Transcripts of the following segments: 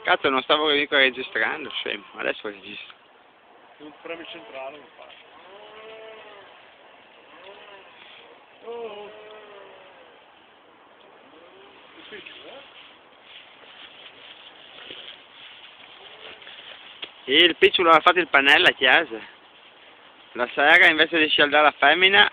Cazzo, non stavo mica registrando, scemo. Adesso registro. Non premi centrale, non fa. Oh! Difficile, Il picciolo aveva fatto il pannello a chiesa. La sera, invece di scaldare la femmina,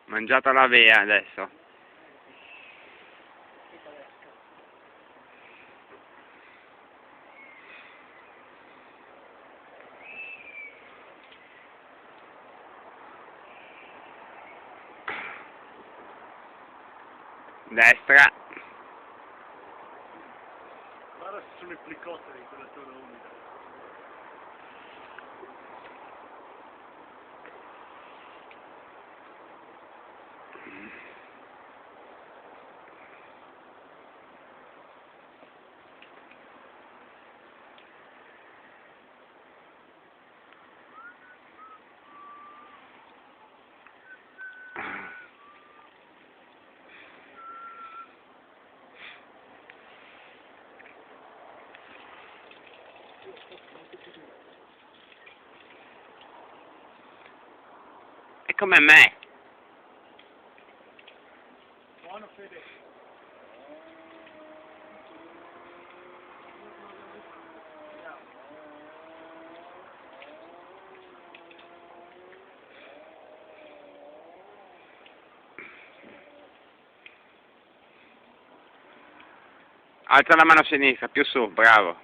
mangiata l'avea adesso. Destra. guarda se sono i plicotteri in quella zona umida. È come me. Buono Fede. Alza la mano a sinistra, più su, bravo.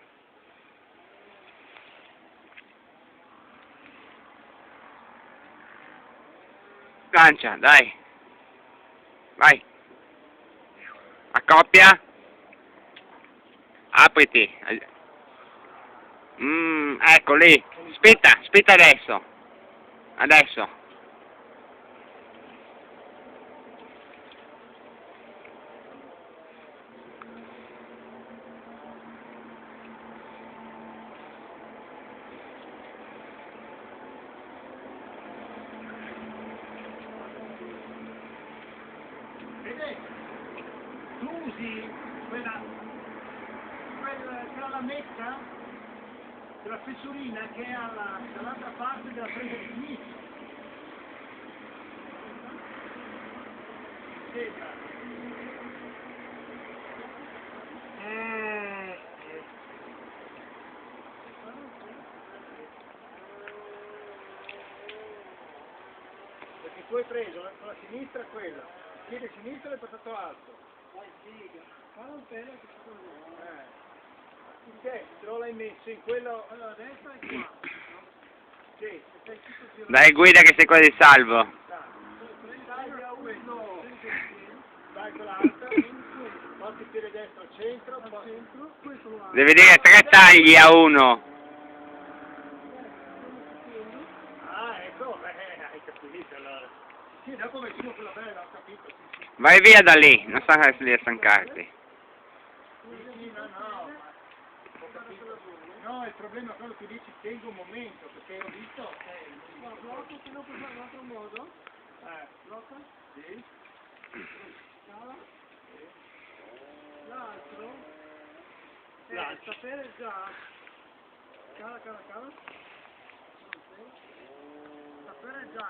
Lancia, dai. Vai. Accoppia. Apriti. Ecco lì. Spetta adesso. Adesso. Vede, tu usi quella lametta, quella fessurina che è dall'altra parte della presa di sinistra. Sembra. Perché tu hai preso con la sinistra quella, il piede sinistro è portato alto. Dai, figa. Falla un pelo che si può. Il destro l'hai messo in quello. Allora, a destra è qua. No? Sì, sei tutto girato. Dai guida che sei quasi salvo. Dai a uno. Dai quell'altra. Porti il piede destro al centro. Al centro. Devi dire 3 tagli a 1. Ah, ecco, hai capito allora. Sì, dopo metti su quella bella, ho capito. Sì, sì. Vai via da lì, non sta lì a stancarti. Sì, no, no. Ho capito. No, il problema è quello che dici, tengo un momento, perché ho visto. No, blocco, se no puoi fare un altro modo. Blocca? Sì. Scala? Sì. L'altro? Sapere già. Cala. Sapere già.